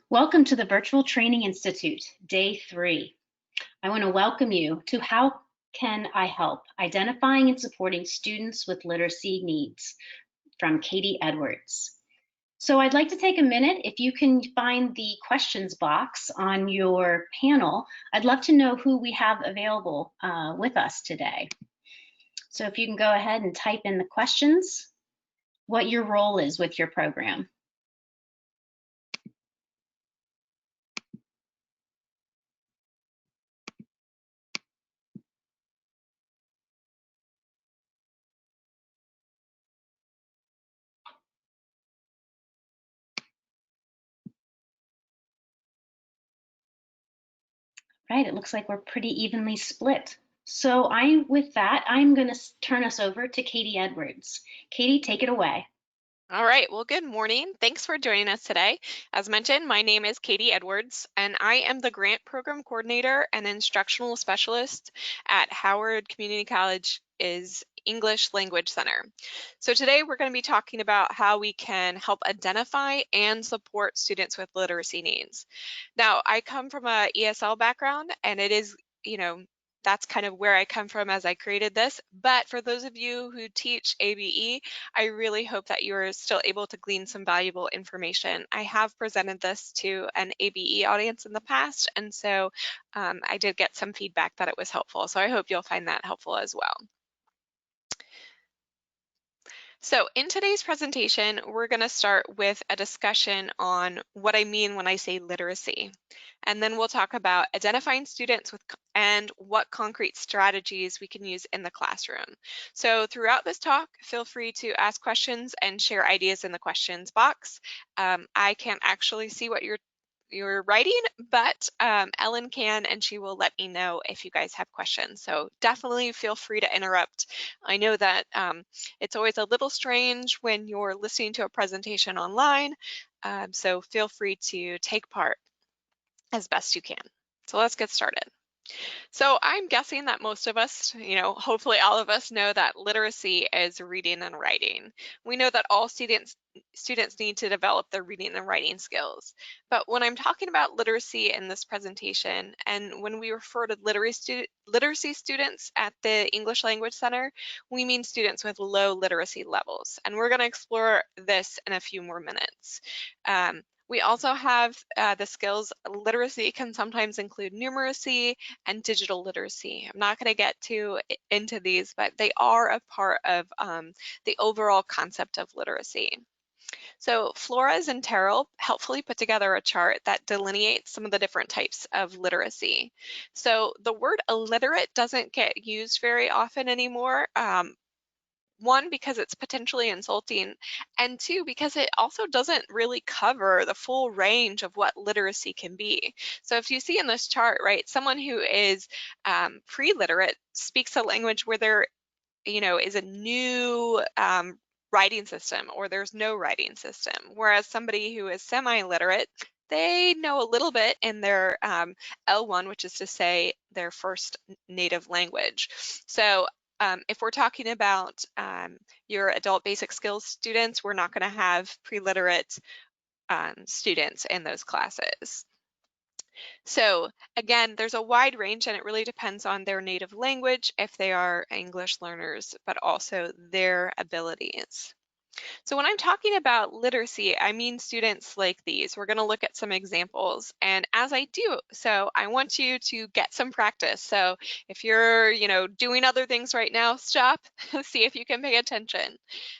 Welcome to the Virtual Training Institute, Day 3. I want to welcome you to How Can I Help? Identifying and Supporting Students with Literacy Needs from Katie Edwards. So I'd like to take a minute, if you can find the questions box on your panel, I'd love to know who we have available with us today. So if you can go ahead and type in the questions, what your role is with your program. Right, it looks like we're pretty evenly split. So with that, I'm going to turn us over to Katie Edwards. Katie, take it away. All right, well, good morning. Thanks for joining us today. As mentioned, my name is Katie Edwards, and I am the Grant Program Coordinator and Instructional Specialist at Howard Community College's English Language Center. So today we're going to be talking about how we can help identify and support students with literacy needs. Now, I come from a ESL background, and it is, that's kind of where I come from as I created this. But for those of you who teach ABE, I really hope that you're still able to glean some valuable information. I have presented this to an ABE audience in the past, and so I did get some feedback that it was helpful. So I hope you'll find that helpful as well. So in today's presentation, we're going to start with a discussion on what I mean when I say literacy. And then we'll talk about identifying students and what concrete strategies we can use in the classroom. So throughout this talk, feel free to ask questions and share ideas in the questions box. I can't actually see what you're writing, but Ellen can, and she will let me know if you guys have questions. So definitely feel free to interrupt. I know that it's always a little strange when you're listening to a presentation online, so feel free to take part as best you can. So let's get started. So I'm guessing that most of us, hopefully all of us know that literacy is reading and writing. We know that all students need to develop their reading and writing skills. But when I'm talking about literacy in this presentation, and when we refer to literacy students at the English Language Center, we mean students with low literacy levels. And we're going to explore this in a few more minutes. We also have the skills. Literacy can sometimes include numeracy and digital literacy. I'm not going to get into these, but they are a part of the overall concept of literacy. So Flores and Terrell helpfully put together a chart that delineates some of the different types of literacy. So the word illiterate doesn't get used very often anymore. One, because it's potentially insulting, and two, because it also doesn't really cover the full range of what literacy can be. So if you see in this chart, right, someone who is pre-literate speaks a language where there, is a new writing system, or there's no writing system, whereas somebody who is semi-literate, they know a little bit in their L1, which is to say their first native language. So if we're talking about your adult basic skills students, we're not going to have pre-literate students in those classes. So again, there's a wide range, and it really depends on their native language if they are English learners, but also their abilities. So when I'm talking about literacy, I mean students like these. We're going to look at some examples, and as I do so, I want you to get some practice. So if you're, doing other things right now, stop, see if you can pay attention.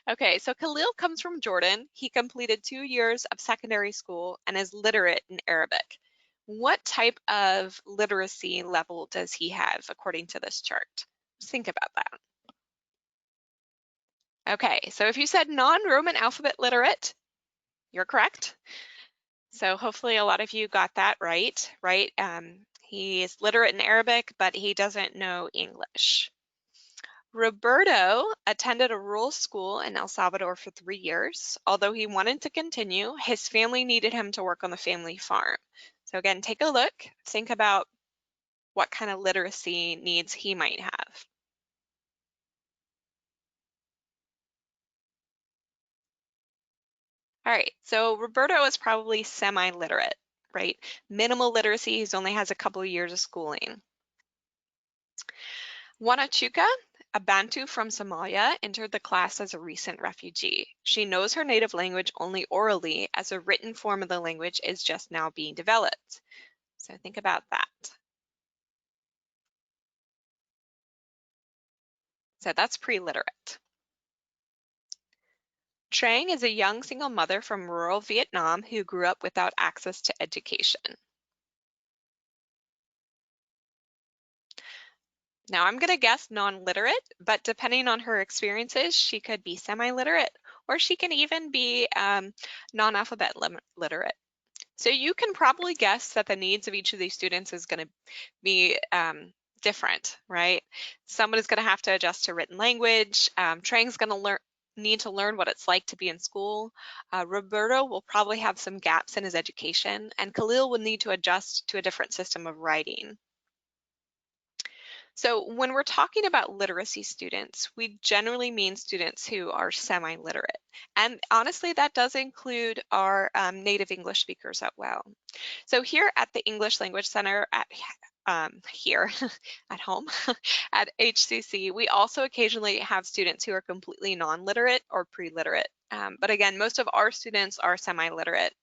Okay, so Khalil comes from Jordan. He completed 2 years of secondary school and is literate in Arabic. What type of literacy level does he have according to this chart? Just think about that. Okay, so if you said non-Roman alphabet literate, you're correct. So hopefully a lot of you got that right? He is literate in Arabic, but he doesn't know English. Roberto attended a rural school in El Salvador for 3 years. Although he wanted to continue, his family needed him to work on the family farm. So again, take a look, think about what kind of literacy needs he might have. All right, so Roberto is probably semi-literate. right? Minimal literacy is only has a couple of years of schooling. Wanachuka, a Bantu from Somalia, entered the class as a recent refugee. She knows her native language only orally, as a written form of the language is just now being developed. So think about that. So that's pre-literate. Trang is a young single mother from rural Vietnam who grew up without access to education. Now I'm going to guess non-literate, but depending on her experiences, she could be semi-literate, or she can even be non-alphabet literate. So you can probably guess that the needs of each of these students is going to be different, right? Someone is going to have to adjust to written language. Trang's going to need to learn what it's like to be in school. Roberto will probably have some gaps in his education, and Khalil will need to adjust to a different system of writing. So when we're talking about literacy students, we generally mean students who are semi-literate. And honestly, that does include our native English speakers as well. So here at the English Language Center at here at home at HCC, we also occasionally have students who are completely non-literate or pre-literate. But again, most of our students are semi-literate.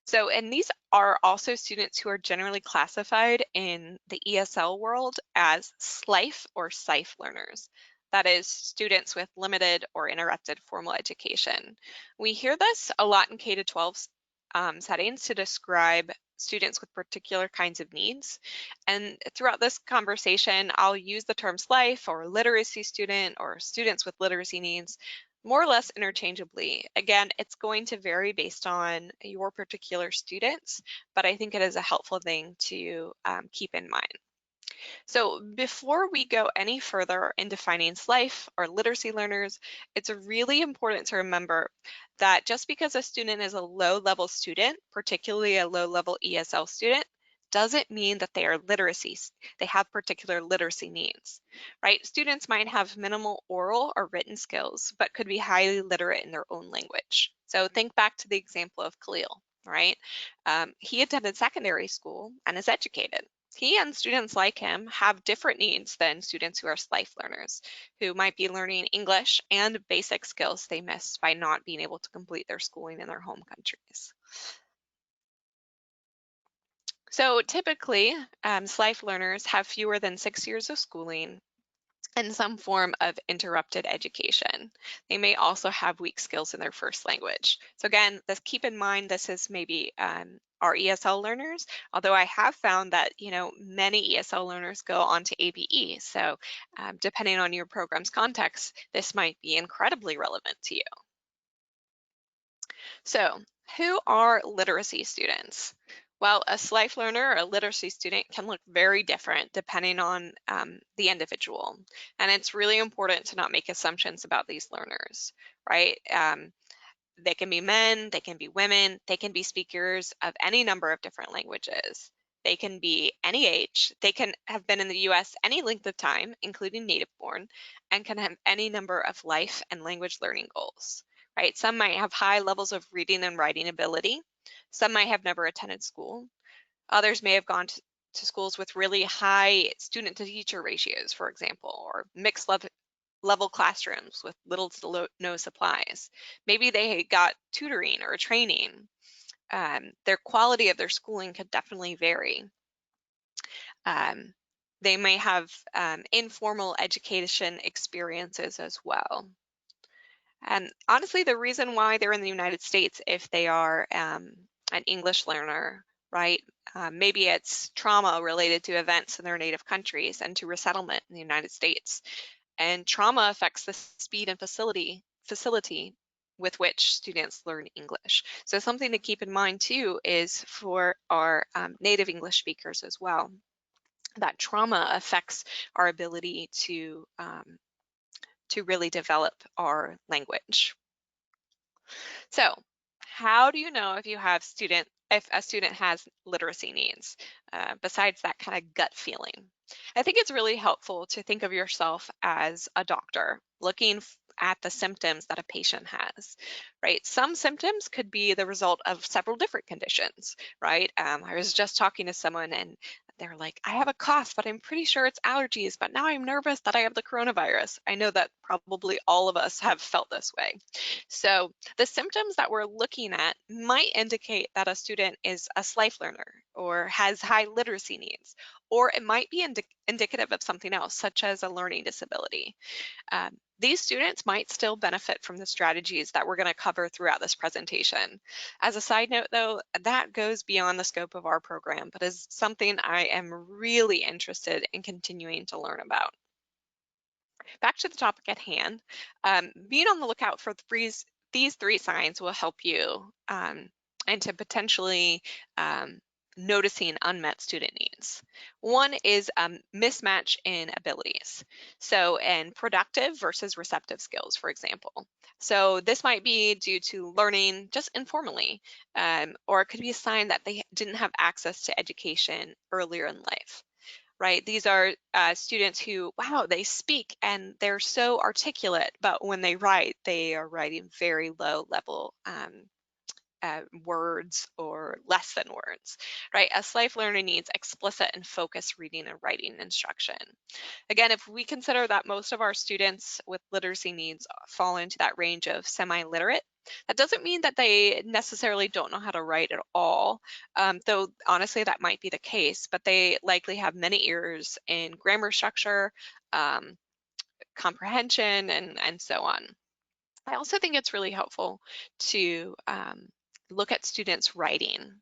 So, and these are also students who are generally classified in the ESL world as SLIFE or SIFE learners. That is, students with limited or interrupted formal education. We hear this a lot in K-12 settings to describe students with particular kinds of needs. And throughout this conversation, I'll use the terms SLIFE or literacy student or students with literacy needs more or less interchangeably. Again, it's going to vary based on your particular students, but I think it is a helpful thing to keep in mind. So before we go any further in defining SLIFE or literacy learners, it's really important to remember that just because a student is a low-level student, particularly a low-level ESL student, doesn't mean that they are they have particular literacy needs, right? Students might have minimal oral or written skills, but could be highly literate in their own language. So think back to the example of Khalil, right? He attended secondary school and is educated. He and students like him have different needs than students who are SLIFE learners, who might be learning English and basic skills they missed by not being able to complete their schooling in their home countries. So typically, SLIFE learners have fewer than 6 years of schooling and some form of interrupted education. They may also have weak skills in their first language. So again, keep in mind this is maybe our ESL learners, although I have found that many ESL learners go on to ABE. So depending on your program's context, this might be incredibly relevant to you. So who are literacy students? Well, a SLIFE learner or a literacy student can look very different depending on the individual. And it's really important to not make assumptions about these learners, right? They can be men, they can be women, they can be speakers of any number of different languages. They can be any age, they can have been in the US any length of time, including native born, and can have any number of life and language learning goals, right? Some might have high levels of reading and writing ability. Some might have never attended school. Others may have gone to schools with really high student to teacher ratios, for example, or mixed level classrooms with little to no supplies. Maybe they got tutoring or training. Their quality of their schooling could definitely vary. They may have informal education experiences as well. And honestly, the reason why they're in the United States, if they are an English learner, right? Maybe it's trauma related to events in their native countries and to resettlement in the United States. And trauma affects the speed and facility with which students learn English. So something to keep in mind too is for our native English speakers as well, that trauma affects our ability to really develop our language. So how do you know if if a student has literacy needs, besides that kind of gut feeling? I think it's really helpful to think of yourself as a doctor looking at the symptoms that a patient has, right? Some symptoms could be the result of several different conditions, right? I was just talking to someone and they're like, I have a cough, but I'm pretty sure it's allergies, but now I'm nervous that I have the coronavirus. I know that probably all of us have felt this way. So the symptoms that we're looking at might indicate that a student is a SLIFE learner or has high literacy needs, or it might be indicative of something else, such as a learning disability. These students might still benefit from the strategies that we're going to cover throughout this presentation. As a side note though, that goes beyond the scope of our program, but is something I am really interested in continuing to learn about. Back to the topic at hand, being on the lookout for these three signs will help you into potentially noticing unmet student needs. One is mismatch in abilities. So, and productive versus receptive skills, for example. So this might be due to learning just informally, or it could be a sign that they didn't have access to education earlier in life. Right? These are students who, wow, they speak and they're so articulate, but when they write, they are writing very low level words or less than words, right? A SLIFE learner needs explicit and focused reading and writing instruction. Again, if we consider that most of our students with literacy needs fall into that range of semi-literate, that doesn't mean that they necessarily don't know how to write at all, though honestly that might be the case, but they likely have many errors in grammar structure, comprehension, and so on. I also think it's really helpful to look at students' writing,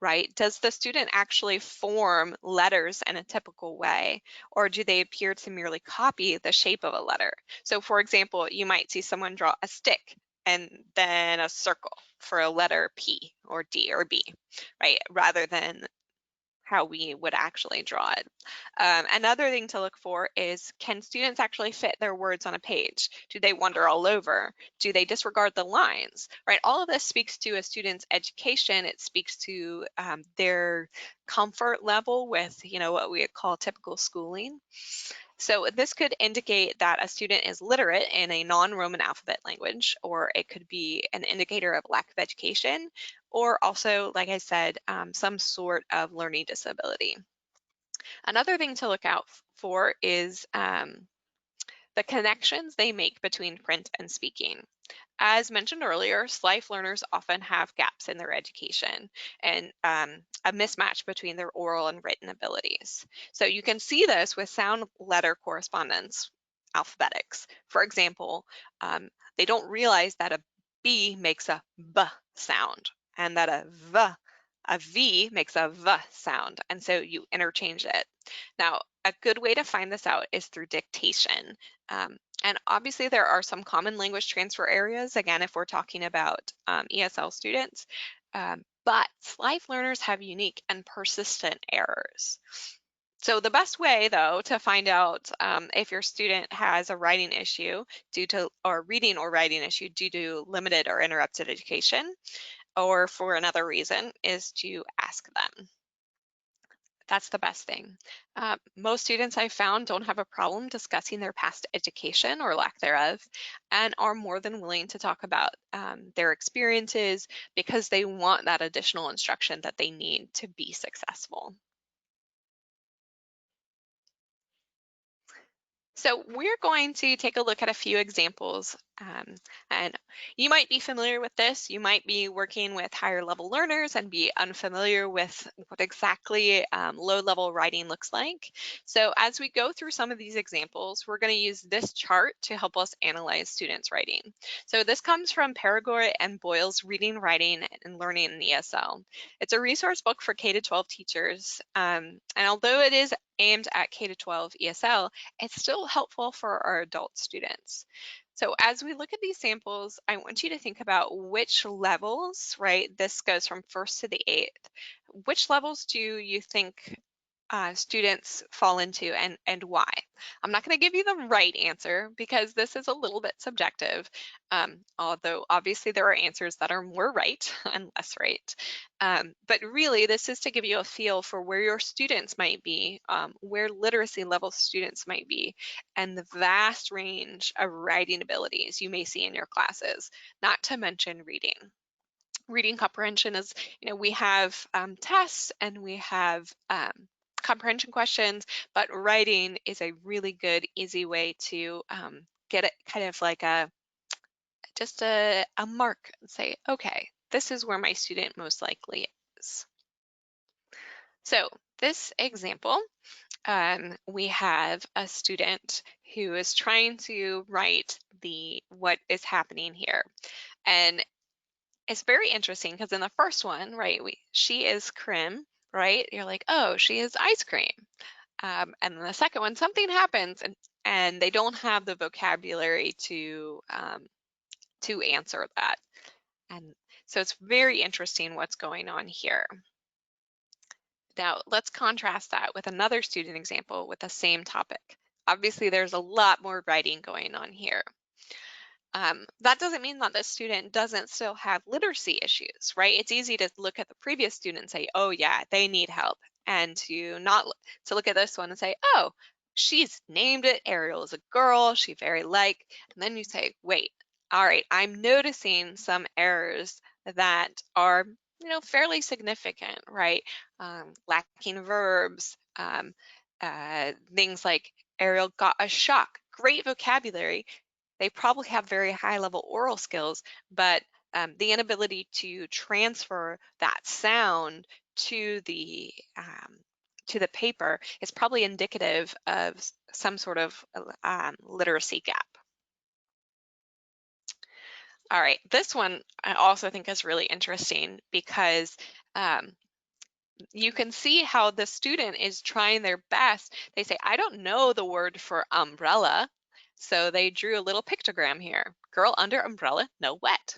right? Does the student actually form letters in a typical way, or do they appear to merely copy the shape of a letter? So for example, you might see someone draw a stick and then a circle for a letter P or D or B, right? Rather than how we would actually draw it. Another thing to look for is, can students actually fit their words on a page? Do they wander all over? Do they disregard the lines, right? All of this speaks to a student's education. It speaks to their comfort level with, what we call typical schooling. So this could indicate that a student is literate in a non-Roman alphabet language, or it could be an indicator of lack of education, or also, like I said, some sort of learning disability. Another thing to look out for is the connections they make between print and speaking. As mentioned earlier, SLIFE learners often have gaps in their education and a mismatch between their oral and written abilities. So you can see this with sound letter correspondence alphabetics. For example, they don't realize that a B makes a B sound and that a V makes a V sound, and so you interchange it. Now, a good way to find this out is through dictation. And obviously there are some common language transfer areas, again, if we're talking about ESL students, but SLIFE learners have unique and persistent errors. So the best way, though, to find out if your student has a writing issue due to, or reading or writing issue due to limited or interrupted education, or for another reason, is to ask them. That's the best thing. Most students I've found don't have a problem discussing their past education or lack thereof, and are more than willing to talk about their experiences because they want that additional instruction that they need to be successful. So we're going to take a look at a few examples, and you might be familiar with this. You might be working with higher level learners and be unfamiliar with what exactly low level writing looks like. So as we go through some of these examples, we're going to use this chart to help us analyze students' writing. So this comes from Perigord and Boyle's Reading, Writing, and Learning in ESL. It's a resource book for K-12 teachers, and although it is aimed at K-12 ESL, it's still helpful for our adult students. So as we look at these samples, I want you to think about which levels, right? This goes from first to the eighth. Which levels do you think students fall into and why. I'm not going to give you the right answer because this is a little bit subjective, although obviously there are answers that are more right and less right. But really this is to give you a feel for where your students might be, where literacy level students might be, and the vast range of writing abilities you may see in your classes, not to mention reading. Reading comprehension is, we have tests and we have comprehension questions, but writing is a really good, easy way to get it kind of like just a mark and say, okay, this is where my student most likely is. So this example, we have a student who is trying to write what is happening here. And it's very interesting because in the first one, right, she is creme, right? You're like, oh, she is ice cream. And then the second one, something happens and they don't have the vocabulary to answer that. And so it's very interesting what's going on here. Now let's contrast that with another student example with the same topic. Obviously, there's a lot more writing going on here. That doesn't mean that the student doesn't still have literacy issues, right? It's easy to look at the previous student and say, oh yeah, they need help. And to look at this one and say, oh, she's named it, Ariel is a girl, she very like, and then you say, wait, all right, I'm noticing some errors that are, fairly significant, right? Lacking verbs, things like Ariel got a shock, great vocabulary. They probably have very high level oral skills, but the inability to transfer that sound to the paper is probably indicative of some sort of literacy gap. All right, this one I also think is really interesting because you can see how the student is trying their best. They say, I don't know the word for umbrella. So they drew a little pictogram here. Girl under umbrella, no wet.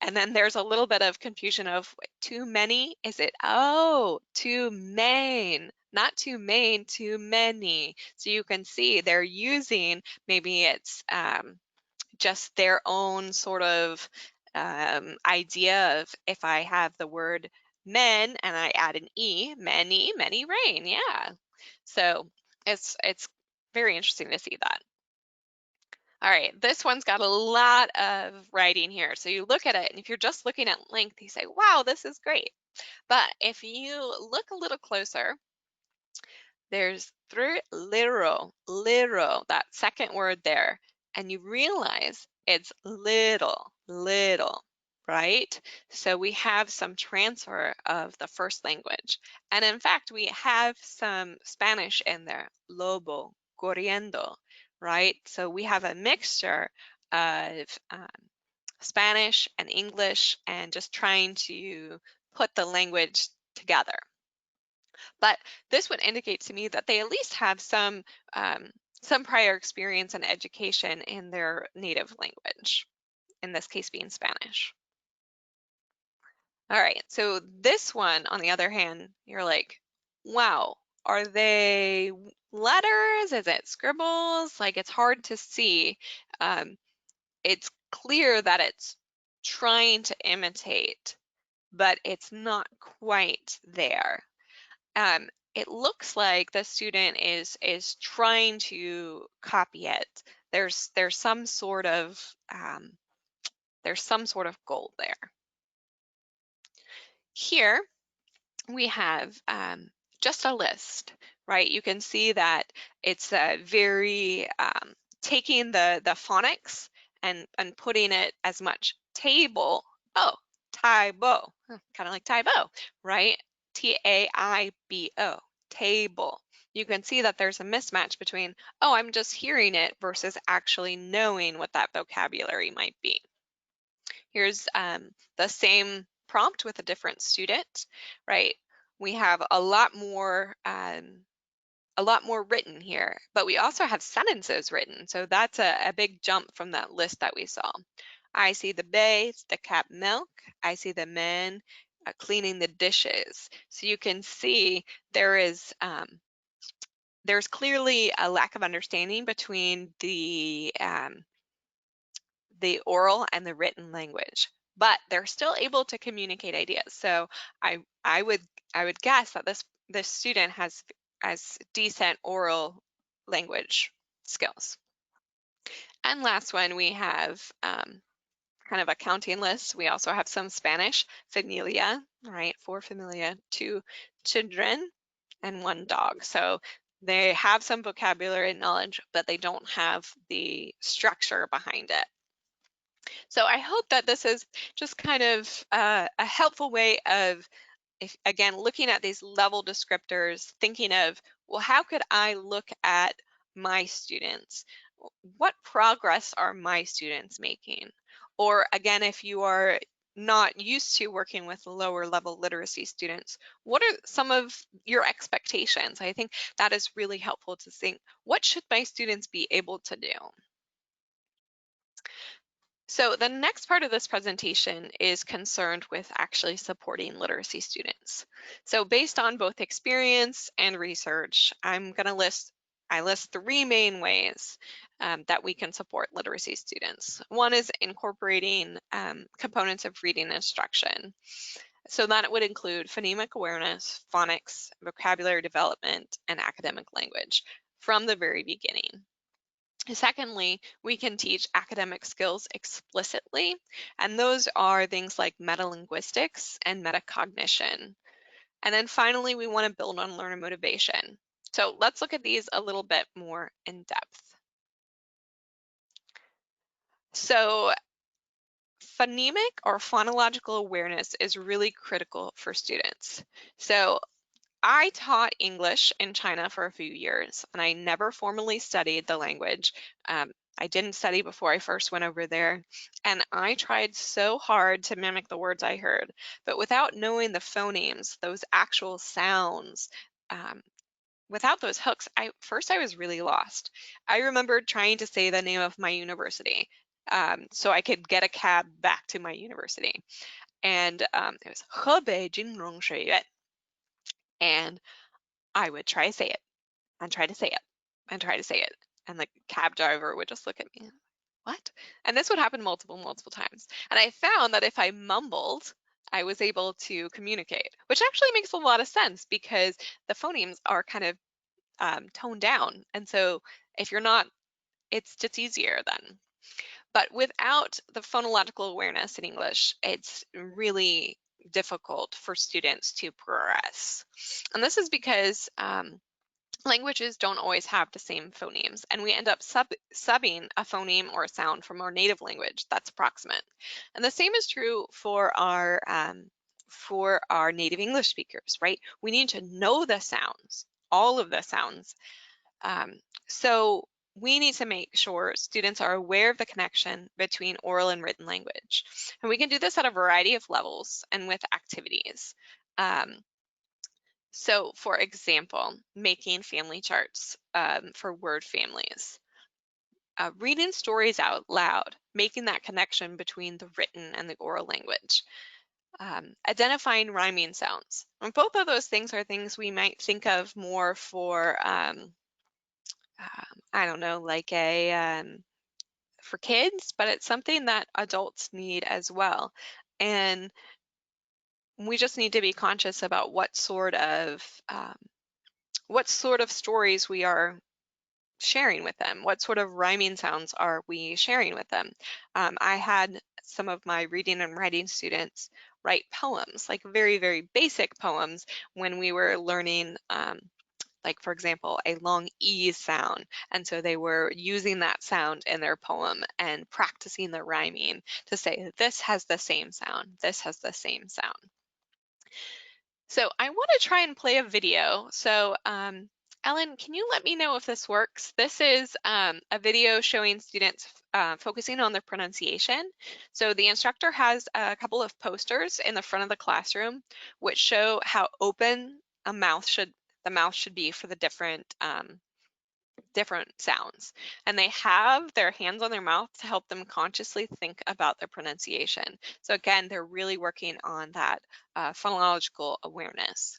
And then there's a little bit of confusion of too many. Is it, oh, too main, not too main, too many. So you can see they're using, maybe it's just their own sort of idea of, if I have the word men and I add an E, many, many rain, yeah. So it's very interesting to see that. All right, this one's got a lot of writing here. So you look at it, and if you're just looking at length, you say, wow, this is great. But if you look a little closer, there's through literal, that second word there, and you realize it's little, right? So we have some transfer of the first language. And in fact, we have some Spanish in there, lobo, corriendo, right? So we have a mixture of Spanish and English and just trying to put the language together. But this would indicate to me that they at least have some prior experience and education in their native language, in this case being Spanish. All right, so this one, on the other hand, you're like, wow, are they letters? Is it scribbles? Like, it's hard to see. It's clear that it's trying to imitate, but it's not quite there. It looks like the student is trying to copy it. There's some sort of goal there. Here we have just a list, right? You can see that it's very taking the phonics and putting it as much table. Oh, taibo, kind of like Taibo, right? T-A-I-B-O, table. You can see that there's a mismatch between, oh, I'm just hearing it versus actually knowing what that vocabulary might be. Here's the same prompt with a different student, right? We have a lot more written here, but we also have sentences written. So that's a big jump from that list that we saw. I see the bay, the cat milk. I see the men cleaning the dishes. So you can see there is there's clearly a lack of understanding between the oral and the written language, but they're still able to communicate ideas. So I would guess that this student has decent oral language skills. And last one, we have kind of a counting list. We also have some Spanish, familia, right? 4 familia, 2 children, and 1 dog. So they have some vocabulary knowledge, but they don't have the structure behind it. So I hope that this is just kind of a helpful way of, again, looking at these level descriptors, thinking of, well, how could I look at my students? What progress are my students making? Or again, if you are not used to working with lower level literacy students, what are some of your expectations? I think that is really helpful to think, what should my students be able to do? So the next part of this presentation is concerned with actually supporting literacy students. So based on both experience and research, I list 3 main ways that we can support literacy students. One is incorporating components of reading instruction. So that would include phonemic awareness, phonics, vocabulary development, and academic language from the very beginning. Secondly, we can teach academic skills explicitly, and those are things like metalinguistics and metacognition. And then finally, we want to build on learner motivation. So let's look at these a little bit more in depth. So phonemic or phonological awareness is really critical for students. So I taught English in China for a few years, and I never formally studied the language. I didn't study before I first went over there, and I tried so hard to mimic the words I heard, but without knowing the phonemes, those actual sounds, um, without those hooks, first I was really lost. I remember trying to say the name of my university so I could get a cab back to my university, and it was Hebei Jinrong Shuiyuan, and I would try to say it and try to say it and try to say it. And the cab driver would just look at me, what? And this would happen multiple times. And I found that if I mumbled, I was able to communicate, which actually makes a lot of sense because the phonemes are kind of toned down. And so if you're not, it's just easier then. But without the phonological awareness in English, it's really difficult for students to progress. And this is because languages don't always have the same phonemes, and we end up subbing a phoneme or a sound from our native language that's approximate. And the same is true for our native English speakers, right? We need to know the sounds, all of the sounds. So we need to make sure students are aware of the connection between oral and written language. And we can do this at a variety of levels and with activities. So for example, making family charts for word families, reading stories out loud, making that connection between the written and the oral language, identifying rhyming sounds. And both of those things are things we might think of more for, I don't know, like for kids, but it's something that adults need as well. And we just need to be conscious about what sort of stories we are sharing with them. What sort of rhyming sounds are we sharing with them? I had some of my reading and writing students write poems, like very, very basic poems when we were learning, like for example, a long E sound. And so they were using that sound in their poem and practicing the rhyming to say, this has the same sound, this has the same sound. So I want to try and play a video. So Ellen, can you let me know if this works? This is a video showing students focusing on their pronunciation. So the instructor has a couple of posters in the front of the classroom which show how open the mouth should be for the different different sounds, and they have their hands on their mouth to help them consciously think about their pronunciation. So again, they're really working on that phonological awareness.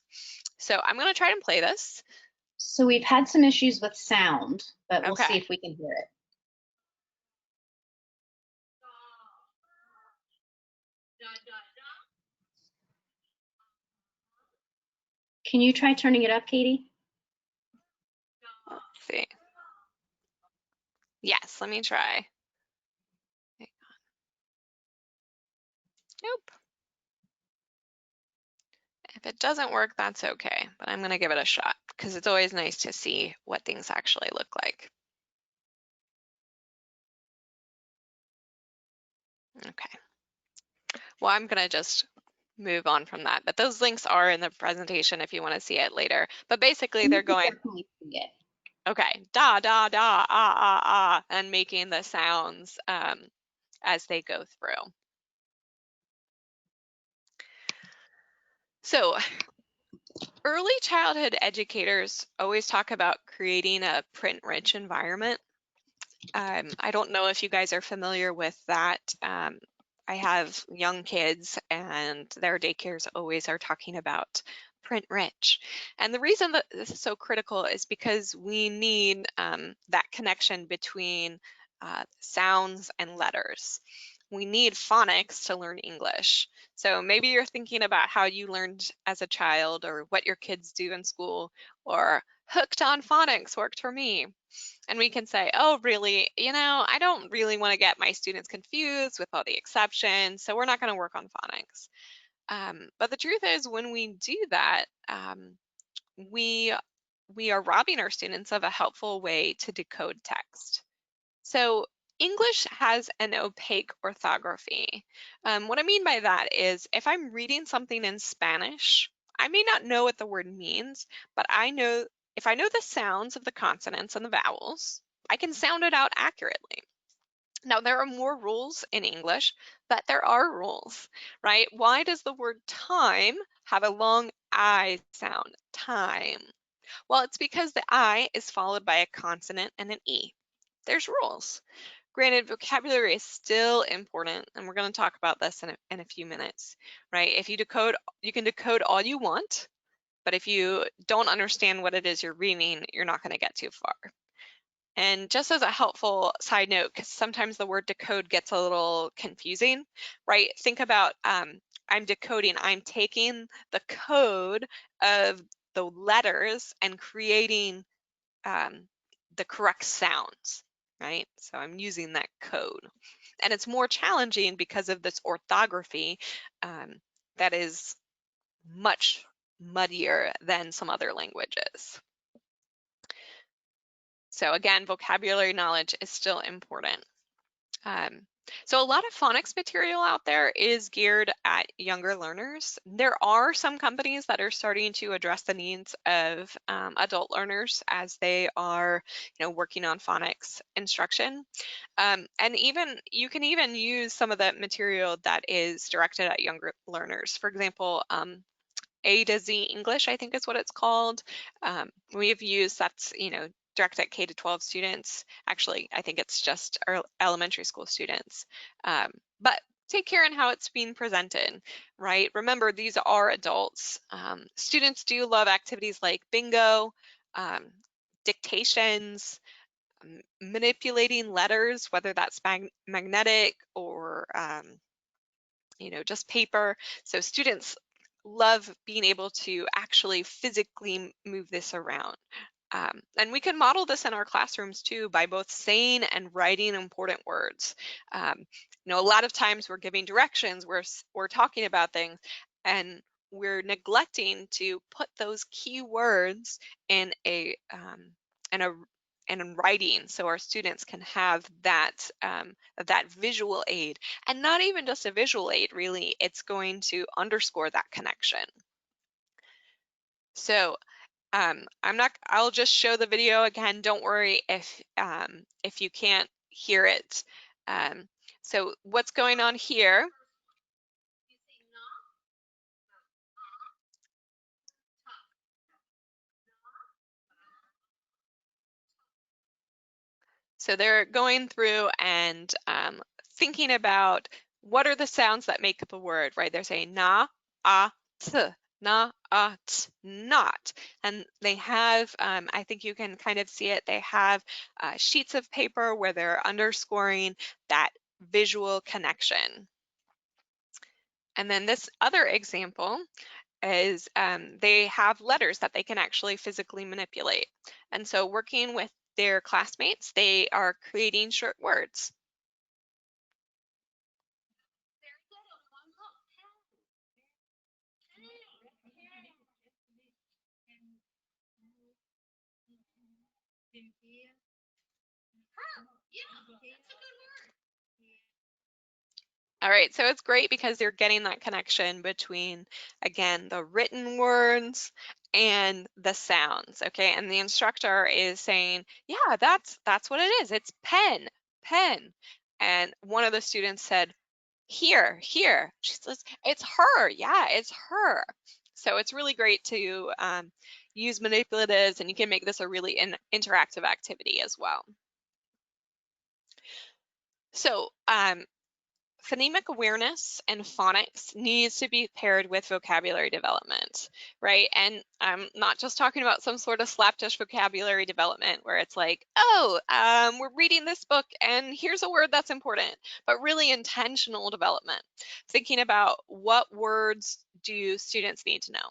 So I'm going to try and play this. So we've had some issues with sound, but we'll see Okay. if we can hear it. Can you try turning it up, Katie? Let's see. Yes, let me try. Nope. If it doesn't work, that's okay, but I'm going to give it a shot because it's always nice to see what things actually look like. Okay. Well, I'm going to just move on from that, but those links are in the presentation if you want to see it later. But basically, they're You can going, definitely see it. okay, da, da, da, ah, ah, ah, and making the sounds as they go through. So early childhood educators always talk about creating a print-rich environment. I don't know if you guys are familiar with that. I have young kids and their daycares always are talking about print rich. And the reason that this is so critical is because we need that connection between sounds and letters. We need phonics to learn English. So maybe you're thinking about how you learned as a child or what your kids do in school, or hooked on phonics worked for me. And we can say, oh, really, I don't really want to get my students confused with all the exceptions, so we're not going to work on phonics. But the truth is, when we do that, we are robbing our students of a helpful way to decode text. So English has an opaque orthography. What I mean by that is if I'm reading something in Spanish, I may not know what the word means, but if I know the sounds of the consonants and the vowels, I can sound it out accurately. Now, there are more rules in English, but there are rules, right? Why does the word time have a long I sound, time? Well, it's because the I is followed by a consonant and an E. There's rules. Granted, vocabulary is still important, and we're going to talk about this in a few minutes, right? If you can decode all you want, but if you don't understand what it is you're reading, you're not going to get too far. And just as a helpful side note, because sometimes the word decode gets a little confusing, right? Think about I'm decoding, I'm taking the code of the letters and creating the correct sounds, right? So I'm using that code. And it's more challenging because of this orthography that is much muddier than some other languages. So again, vocabulary knowledge is still important. So a lot of phonics material out there is geared at younger learners. There are some companies that are starting to address the needs of adult learners as they are, working on phonics instruction. And even you can even use some of the material that is directed at younger learners. For example, A to Z English, I think is what it's called. We have used that's, direct at K to 12 students. Actually, I think it's just our elementary school students. But take care in how it's being presented, right? Remember, these are adults. Students do love activities like bingo, dictations, manipulating letters, whether that's magnetic or just paper. So students love being able to actually physically move this around. And we can model this in our classrooms too by both saying and writing important words. A lot of times we're giving directions, we're talking about things, and we're neglecting to put those key words in in a in writing so our students can have that that visual aid, and not even just a visual aid, really, it's going to underscore that connection. So I'll just show the video again. Don't worry if you can't hear it. So what's going on here? So they're going through and thinking about what are the sounds that make up a word, right? They're saying na, ah, t, na, ah, t, not. And they have, I think you can kind of see it, they have sheets of paper where they're underscoring that visual connection. And then this other example is they have letters that they can actually physically manipulate. And so working with their classmates, they are creating short words. All right, so it's great because you're getting that connection between, again, the written words and the sounds, okay? And the instructor is saying, yeah, that's what it is. It's pen, pen. And one of the students said, here, here. She says, it's her. Yeah, it's her. So it's really great to use manipulatives, and you can make this a really interactive activity as well. So phonemic awareness and phonics needs to be paired with vocabulary development, right? And I'm not just talking about some sort of slapdash vocabulary development where it's like, oh, we're reading this book and here's a word that's important, but really intentional development, thinking about what words do students need to know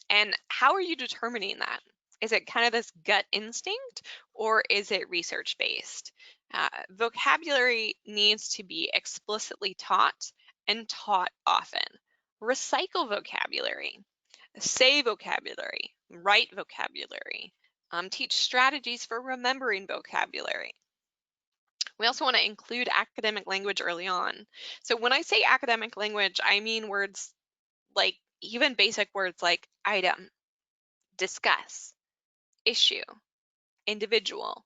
and how are you determining that? Is it kind of this gut instinct or is it research based? Vocabulary needs to be explicitly taught and taught often. Recycle vocabulary, say vocabulary, write vocabulary, teach strategies for remembering vocabulary. We also want to include academic language early on. So when I say academic language, I mean words like even basic words like item, discuss, issue, individual,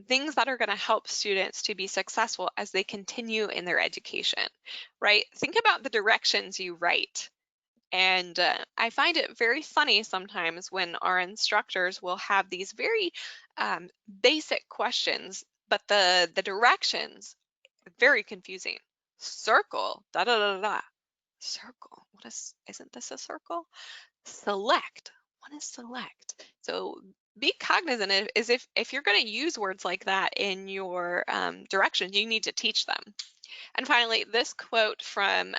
things that are going to help students to be successful as they continue in their education, right? Think about the directions you write. And I find it very funny sometimes when our instructors will have these very basic questions, but the directions, very confusing. Circle, da da da da. Circle, isn't this a circle? Select, what is select? So be cognizant of is if you're going to use words like that in your directions, you need to teach them. And finally, this quote from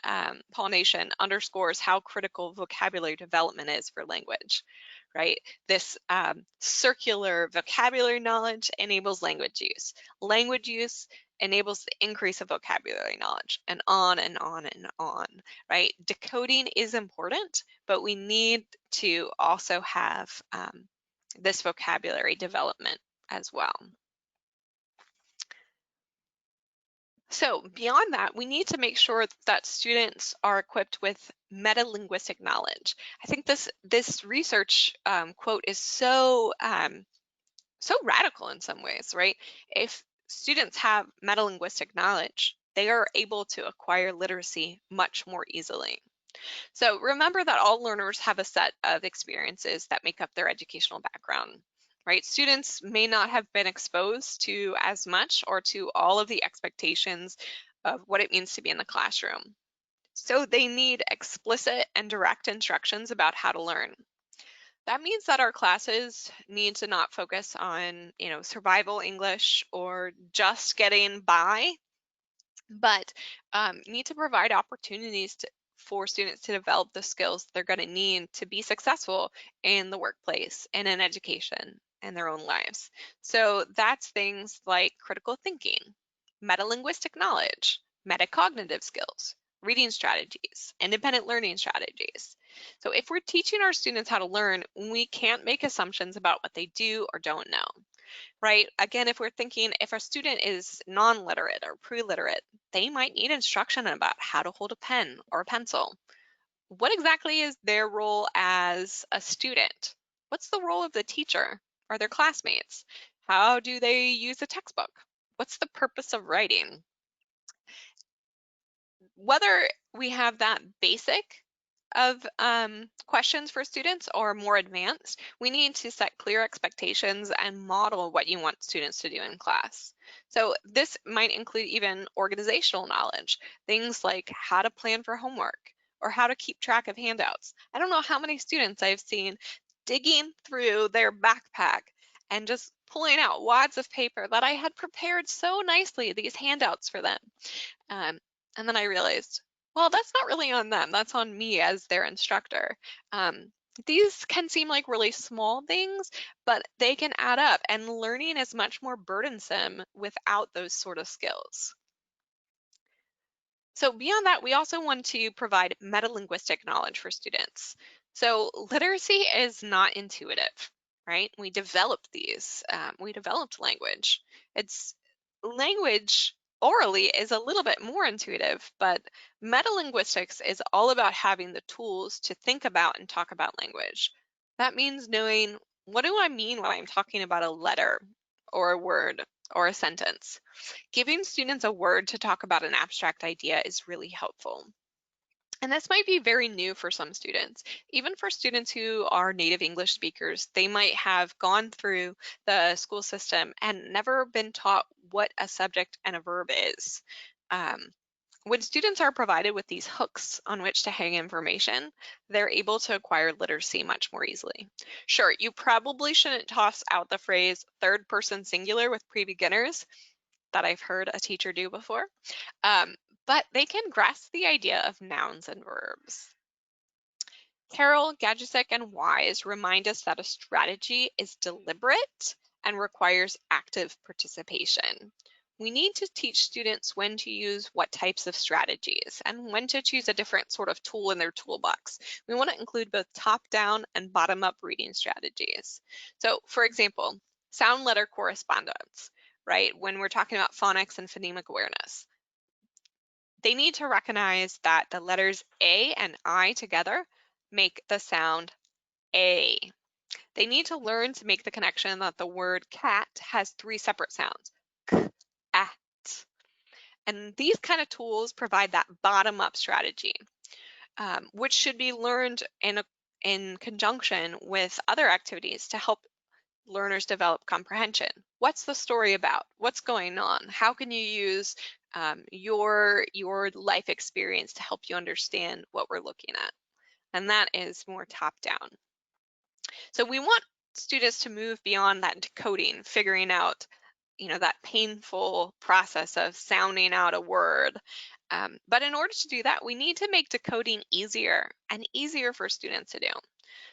Pollination underscores how critical vocabulary development is for language, right? This circular vocabulary knowledge enables language use. Language use enables the increase of vocabulary knowledge, and on and on and on, right? Decoding is important, but we need to also have this vocabulary development as well. So beyond that, we need to make sure that students are equipped with metalinguistic knowledge. I think this research quote is so radical in some ways, right? If students have metalinguistic knowledge, they are able to acquire literacy much more easily. So remember that all learners have a set of experiences that make up their educational background, right? Students may not have been exposed to as much or to all of the expectations of what it means to be in the classroom. So they need explicit and direct instructions about how to learn. That means that our classes need to not focus on, survival English or just getting by, but need to provide opportunities for students to develop the skills they're going to need to be successful in the workplace and in education and their own lives. So that's things like critical thinking, metalinguistic knowledge, metacognitive skills, reading strategies, independent learning strategies. So if we're teaching our students how to learn, we can't make assumptions about what they do or don't know, right? Again, if we're thinking if a student is non-literate or pre-literate, they might need instruction about how to hold a pen or a pencil. What exactly is their role as a student? What's the role of the teacher or their classmates? How do they use a textbook? What's the purpose of writing? Whether we have that basic of questions for students or more advanced, we need to set clear expectations and model what you want students to do in class. So this might include even organizational knowledge, things like how to plan for homework or how to keep track of handouts. I don't know how many students I've seen digging through their backpack and just pulling out wads of paper that I had prepared so nicely, these handouts for them. Um, and then I realized, well, that's not really on them. That's on me as their instructor. Um, these can seem like really small things, but they can add up, and learning is much more burdensome without those sort of skills. So beyond that, we also want to provide metalinguistic knowledge for students. So literacy is not intuitive, right? We developed these, we developed language. It's language orally is a little bit more intuitive, but metalinguistics is all about having the tools to think about and talk about language. That means knowing, what do I mean when I'm talking about a letter or a word or a sentence? Giving students a word to talk about an abstract idea is really helpful. And this might be very new for some students. Even for students who are native English speakers, they might have gone through the school system and never been taught what a subject and a verb is. When students are provided with these hooks on which to hang information, they're able to acquire literacy much more easily. Sure, you probably shouldn't toss out the phrase third person singular with pre-beginners, that I've heard a teacher do before, um, but they can grasp the idea of nouns and verbs. Carroll, Gajicek, and Wise remind us that a strategy is deliberate and requires active participation. We need to teach students when to use what types of strategies and when to choose a different sort of tool in their toolbox. We want to include both top-down and bottom-up reading strategies. So, for example, sound letter correspondence, right? When we're talking about phonics and phonemic awareness, they need to recognize that the letters A and I together make the sound A. They need to learn to make the connection that the word cat has 3 separate sounds, k, at. And these kind of tools provide that bottom-up strategy, which should be learned in conjunction with other activities to help learners develop comprehension. What's the story about? What's going on? How can you use your life experience to help you understand what we're looking at? And that is more top down. So we want students to move beyond that decoding, figuring out, that painful process of sounding out a word. But in order to do that, we need to make decoding easier and easier for students to do.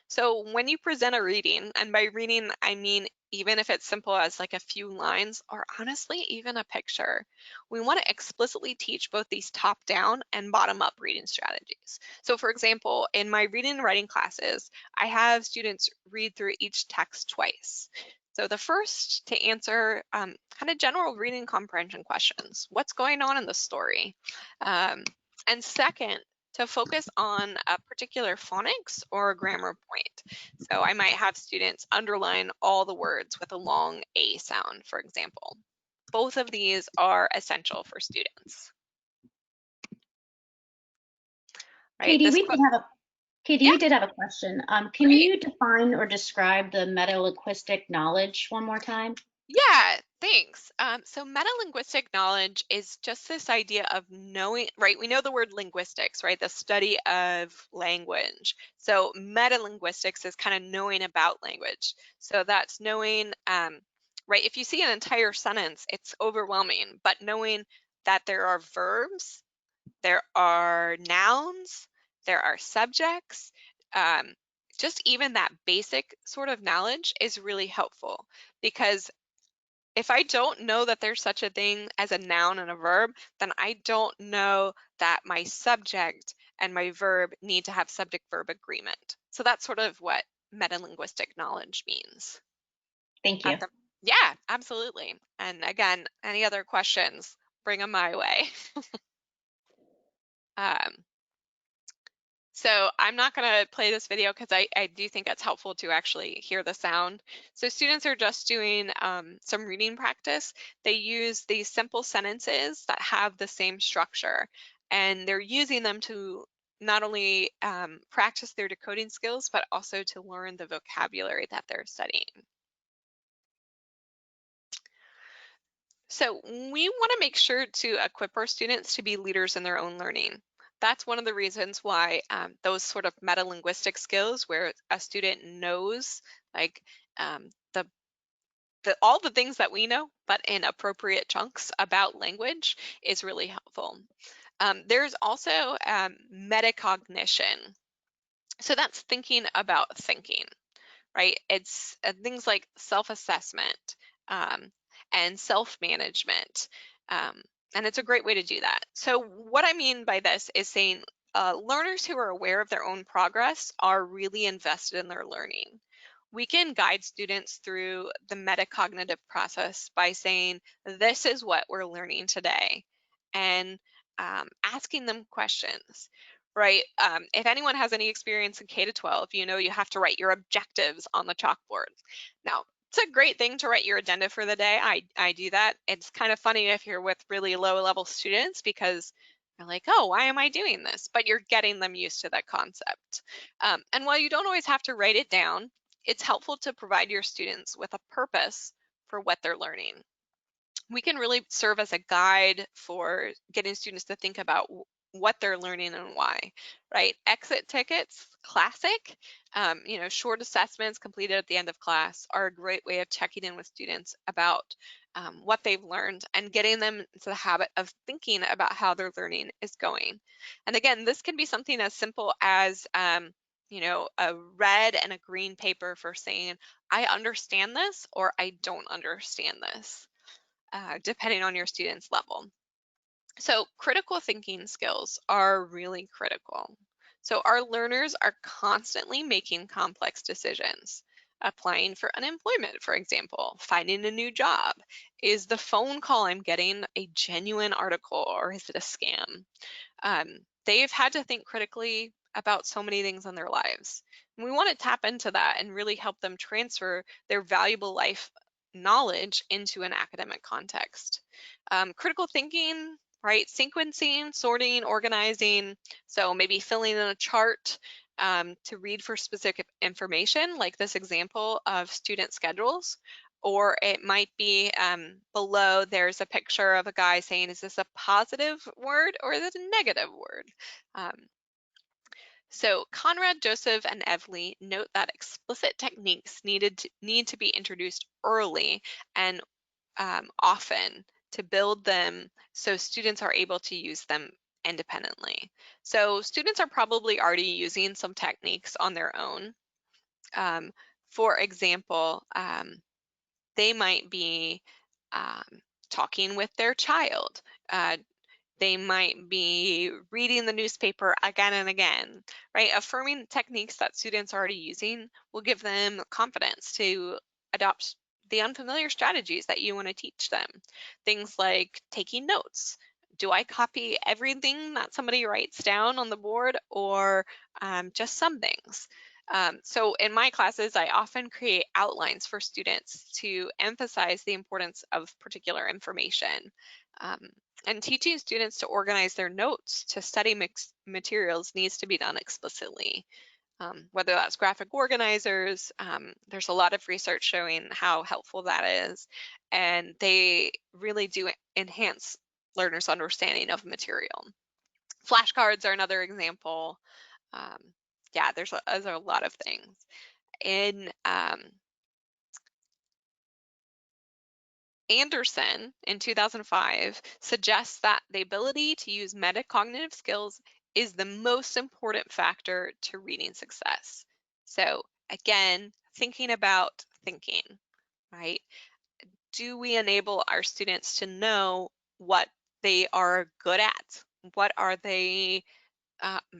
So when you present a reading, and by reading, I mean even if it's simple as like a few lines or honestly even a picture, we want to explicitly teach both these top-down and bottom-up reading strategies. So for example, in my reading and writing classes, I have students read through each text twice. So the first to answer kind of general reading comprehension questions. What's going on in the story? And second, to focus on a particular phonics or a grammar point. So I might have students underline all the words with a long A sound, for example. Both of these are essential for students. Right, Katie, this, Katie, yeah, we did have a question. Can great. you define or describe the metalinguistic knowledge one more time? Yeah, thanks. So metalinguistic knowledge is just this idea of knowing, right? We know the word linguistics, right? The study of language. So metalinguistics is kind of knowing about language. So that's knowing, right? If you see an entire sentence, it's overwhelming, but knowing that there are verbs, there are nouns, there are subjects, um, just even that basic sort of knowledge is really helpful, because if I don't know that there's such a thing as a noun and a verb, then I don't know that my subject and my verb need to have subject-verb agreement. So that's sort of what metalinguistic knowledge means. Thank you. Yeah, absolutely. And again, any other questions, bring them my way. Um, So I'm not going to play this video because I do think it's helpful to actually hear the sound. So students are just doing some reading practice. They use these simple sentences that have the same structure, and they're using them to not only practice their decoding skills, but also to learn the vocabulary that they're studying. So we want to make sure to equip our students to be leaders in their own learning. That's one of the reasons why those sort of metalinguistic skills, where a student knows like um, all the things that we know, but in appropriate chunks about language, is really helpful. There's also metacognition. So that's thinking about thinking, right? It's things like self-assessment um, and self-management. Um, and it's a great way to do that. So what I mean by this is saying learners who are aware of their own progress are really invested in their learning. We can guide students through the metacognitive process by saying, this is what we're learning today, and asking them questions. Right. If anyone has any experience in K-12, you know you have to write your objectives on the chalkboard. Now, it's a great thing to write your agenda for the day. I do that. It's kind of funny if you're with really low-level students because they're like, oh, why am I doing this? But you're getting them used to that concept. And while you don't always have to write it down, it's helpful to provide your students with a purpose for what they're learning. We can really serve as a guide for getting students to think about what they're learning and why, right? Exit tickets, classic. Short assessments completed at the end of class are a great way of checking in with students about what they've learned and getting them into the habit of thinking about how their learning is going. And again, this can be something as simple as a red and a green paper for saying, I understand this or I don't understand this. Depending on your student's level. So critical thinking skills are really critical. So our learners are constantly making complex decisions. Applying for unemployment, for example, finding a new job. Is the phone call I'm getting a genuine article or is it a scam? They've had to think critically about so many things in their lives. And we want to tap into that and really help them transfer their valuable life knowledge into an academic context. Critical thinking, right? Sequencing, sorting, organizing. So maybe filling in a chart to read for specific information, like this example of student schedules. Or it might be below there's a picture of a guy saying, is this a positive word or is it a negative word? So Conrad, Joseph, and Evely note that explicit techniques need to be introduced early and often to build them so students are able to use them independently. So students are probably already using some techniques on their own. For example, they might be talking with their child. They might be reading the newspaper again and again, right? Affirming techniques that students are already using will give them confidence to adopt the unfamiliar strategies that you want to teach them. Things like taking notes. Do I copy everything that somebody writes down on the board or just some things? So in my classes, I often create outlines for students to emphasize the importance of particular information. And teaching students to organize their notes to study materials needs to be done explicitly. Whether that's graphic organizers, there's a lot of research showing how helpful that is. And they really do enhance learners' understanding of material. Flashcards are another example. Yeah, there's a lot of things. In Anderson in 2005 suggests that the ability to use metacognitive skills is the most important factor to reading success. So again, thinking about thinking, right? Do we enable our students to know what they are good at? What are they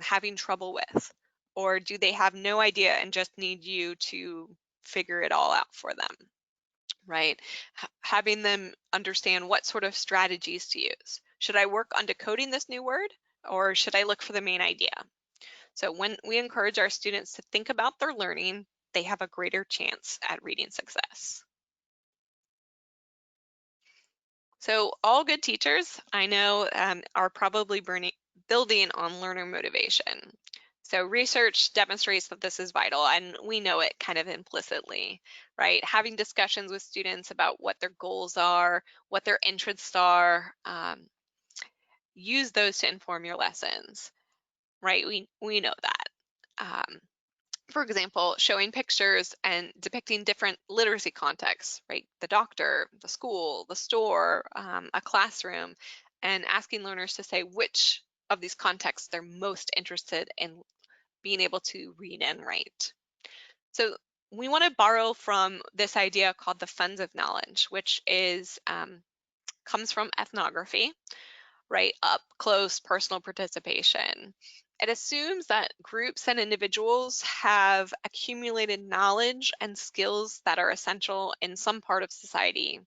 having trouble with? Or do they have no idea and just need you to figure it all out for them? Right? Having them understand what sort of strategies to use. Should I work on decoding this new word or should I look for the main idea? So when we encourage our students to think about their learning, they have a greater chance at reading success. So all good teachers, I know, are probably building on learner motivation. So research demonstrates that this is vital, and we know it kind of implicitly, right? Having discussions with students about what their goals are, what their interests are, use those to inform your lessons, right? We know that. For example, showing pictures and depicting different literacy contexts, right? The doctor, the school, the store, a classroom, and asking learners to say which of these contexts they're most interested in being able to read and write. So we want to borrow from this idea called the funds of knowledge, which is comes from ethnography, right? Up close personal participation. It assumes that groups and individuals have accumulated knowledge and skills that are essential in some part of society.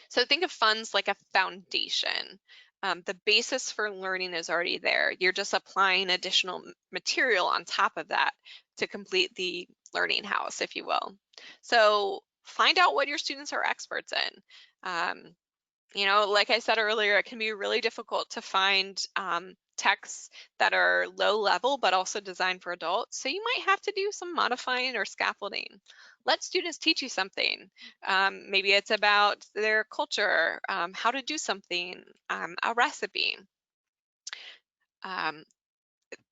So think of funds like a foundation. The basis for learning is already there. You're just applying additional material on top of that to complete the learning house, if you will. So find out what your students are experts in. You know, like I said earlier, it can be really difficult to find texts that are low level, but also designed for adults. So you might have to do some modifying or scaffolding. Let students teach you something. Maybe it's about their culture, how to do something, a recipe. Um,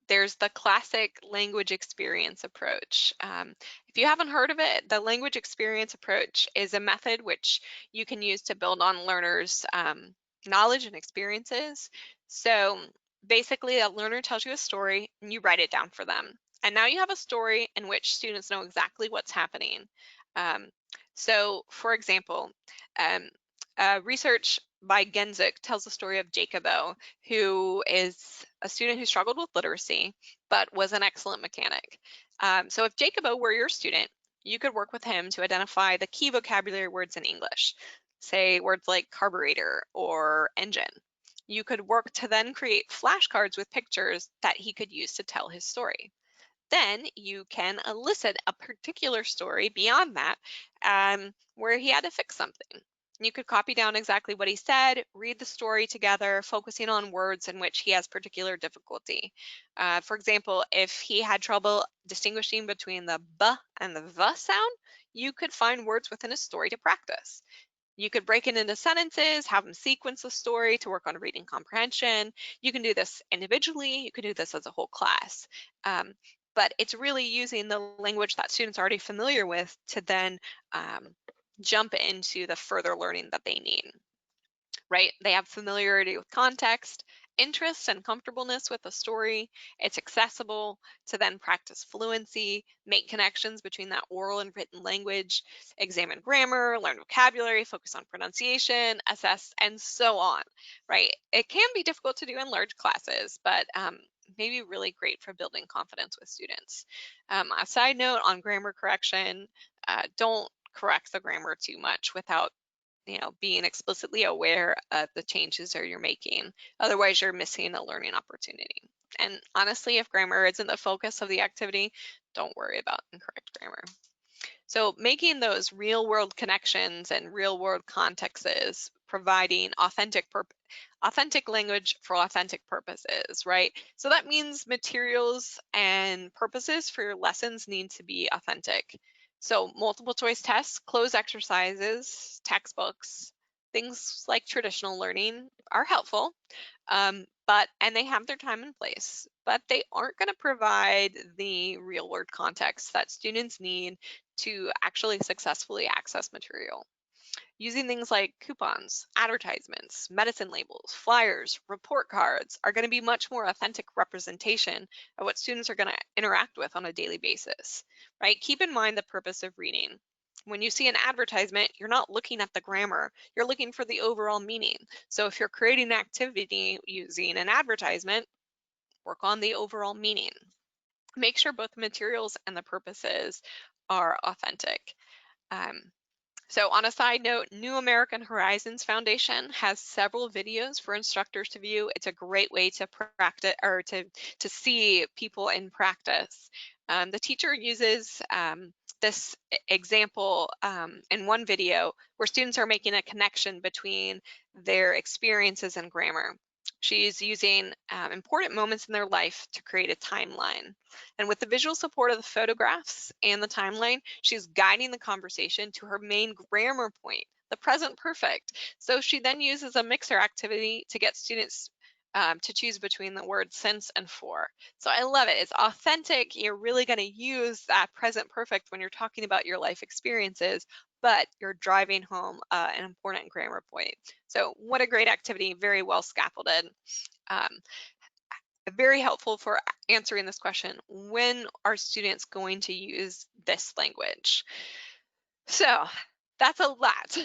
there's the classic language experience approach. If you haven't heard of it, the language experience approach is a method which you can use to build on learners' knowledge and experiences. So basically, a learner tells you a story and you write it down for them. And now you have a story in which students know exactly what's happening. Um, so for example, um, research by Genzuk tells the story of Jacobo, who is a student who struggled with literacy, but was an excellent mechanic. So if Jacobo were your student, you could work with him to identify the key vocabulary words in English, say words like carburetor or engine. You could work to then create flashcards with pictures that he could use to tell his story. Then you can elicit a particular story beyond that, where he had to fix something. You could copy down exactly what he said, read the story together, focusing on words in which he has particular difficulty. For example, if he had trouble distinguishing between the B and the V sound, you could find words within a story to practice. You could break it into sentences, have them sequence the story to work on reading comprehension. You can do this individually, you could do this as a whole class. But it's really using the language that students are already familiar with to then jump into the further learning that they need, right? They have familiarity with context, interest and comfortableness with the story. It's accessible to then practice fluency, make connections between that oral and written language, examine grammar, learn vocabulary, focus on pronunciation, assess, and so on, right? It can be difficult to do in large classes, but maybe really great for building confidence with students. A side note on grammar correction, don't correct the grammar too much without being explicitly aware of the changes that you're making. Otherwise, you're missing a learning opportunity. And honestly, if grammar isn't the focus of the activity, don't worry about incorrect grammar. So making those real world connections and real world contexts, providing authentic language for authentic purposes, right? So that means materials and purposes for your lessons need to be authentic. So multiple choice tests, closed exercises, textbooks, things like traditional learning are helpful, and they have their time and place, but they aren't going to provide the real world context that students need to actually successfully access material. Using things like coupons, advertisements, medicine labels, flyers, report cards are going to be much more authentic representation of what students are going to interact with on a daily basis, right? Keep in mind the purpose of reading. When you see an advertisement, you're not looking at the grammar, you're looking for the overall meaning. So if you're creating an activity using an advertisement, work on the overall meaning. Make sure both materials and the purposes are authentic. So on a side note, New American Horizons Foundation has several videos for instructors to view. It's a great way to practice or to see people in practice. The teacher uses this example in one video where students are making a connection between their experiences and grammar. She's using important moments in their life to create a timeline. And with the visual support of the photographs and the timeline, she's guiding the conversation to her main grammar point, the present perfect. So she then uses a mixer activity to get students to choose between the words since and for. So I love it. It's authentic. You're really going to use that present perfect when you're talking about your life experiences, but you're driving home an important grammar point. So what a great activity, very well scaffolded. Very helpful for answering this question: when are students going to use this language? So that's a lot.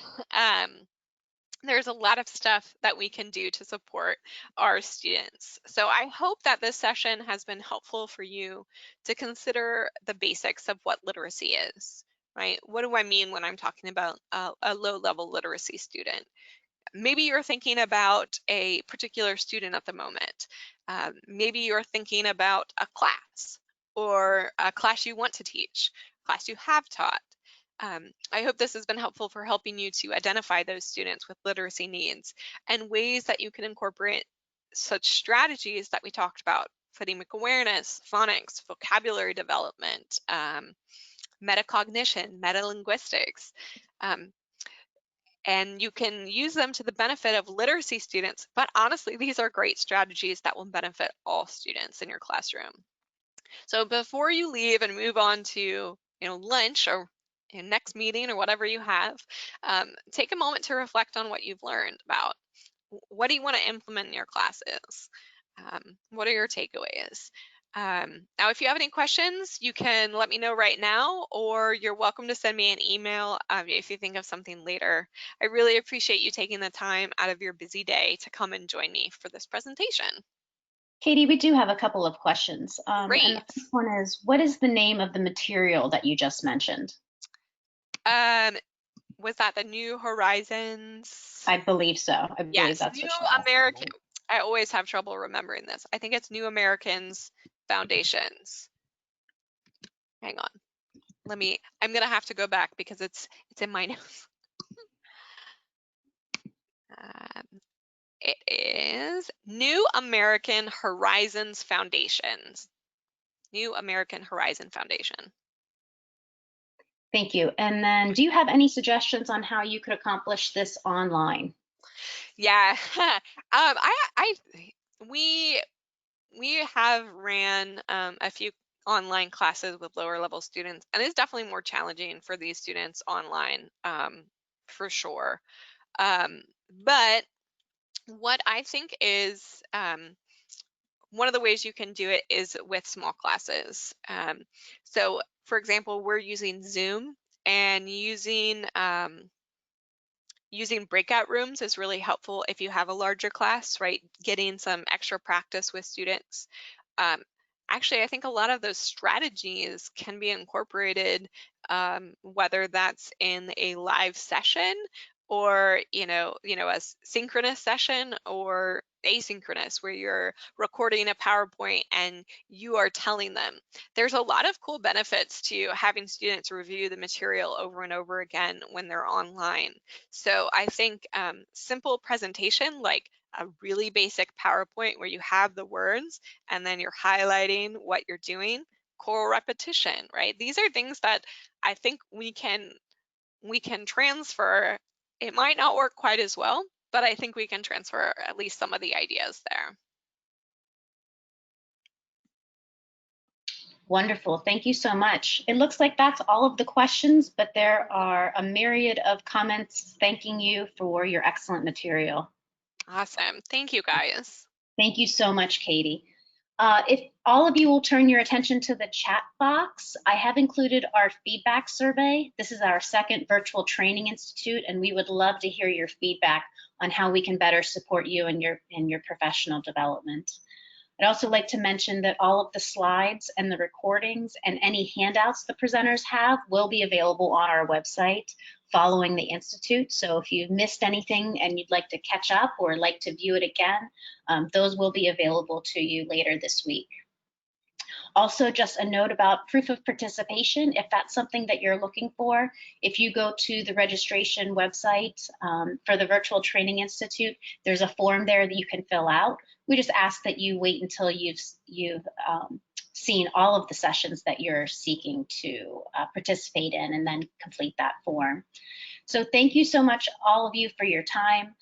There's a lot of stuff that we can do to support our students. So I hope that this session has been helpful for you to consider the basics of what literacy is, right? What do I mean when I'm talking about a low-level literacy student? Maybe you're thinking about a particular student at the moment. Maybe you're thinking about a class or a class you want to teach, class you have taught. I hope this has been helpful for helping you to identify those students with literacy needs and ways that you can incorporate such strategies that we talked about: phonemic awareness, phonics, vocabulary development, metacognition, metalinguistics. And you can use them to the benefit of literacy students, but honestly, these are great strategies that will benefit all students in your classroom. So before you leave and move on to lunch or next meeting or whatever you have, take a moment to reflect on what you've learned about what do you want to implement in your classes. What are your takeaways? Now, if you have any questions, you can let me know right now, or you're welcome to send me an email if you think of something later. I really appreciate you taking the time out of your busy day to come and join me for this presentation. Katie, we do have a couple of questions. And Great. the first one is, what is the name of the material that you just mentioned? Was that the New Horizons? I believe so. I believe Yes, that's New what she asked. American. I always have trouble remembering this. I think it's New Americans Foundations. Hang on. I'm gonna have to go back because it's in my notes. It is New American Horizons Foundations. New American Horizon Foundation. Thank you. And then do you have any suggestions on how you could accomplish this online? Yeah, we have ran a few online classes with lower level students, and it's definitely more challenging for these students online, for sure. But what I think is one of the ways you can do it is with small classes. So for example, we're using Zoom, and using breakout rooms is really helpful if you have a larger class, right? Getting some extra practice with students. Um, Actually, I think a lot of those strategies can be incorporated, whether that's in a live session or a synchronous session or asynchronous, where you're recording a PowerPoint and you are telling them. There's a lot of cool benefits to having students review the material over and over again when they're online. So I think simple presentation, like a really basic PowerPoint where you have the words and then you're highlighting what you're doing, choral repetition, right? These are things that I think we can transfer. It might not work quite as well, but I think we can transfer at least some of the ideas there. Wonderful. Thank you so much. It looks like that's all of the questions, but there are a myriad of comments thanking you for your excellent material. Awesome. Thank you, guys. Thank you so much, Katie. If all of you will turn your attention to the chat box, I have included our feedback survey. This is our second virtual training institute, and we would love to hear your feedback on how we can better support you in your professional development. I'd also like to mention that all of the slides and the recordings and any handouts the presenters have will be available on our website following the Institute. So if you've missed anything and you'd like to catch up or like to view it again, those will be available to you later this week. Also, just a note about proof of participation, if that's something that you're looking for. If you go to the registration website for the Virtual Training Institute, there's a form there that you can fill out. We just ask that you wait until you've seen all of the sessions that you're seeking to participate in, and then complete that form. So thank you so much, all of you, for your time.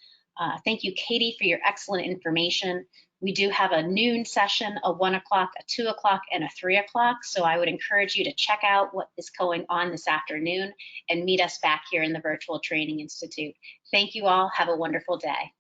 Thank you, Katie, for your excellent information. We do have a noon session, a 1 o'clock, a 2 o'clock, and a 3 o'clock. So I would encourage you to check out what is going on this afternoon and meet us back here in the Virtual Training Institute. Thank you all. Have a wonderful day.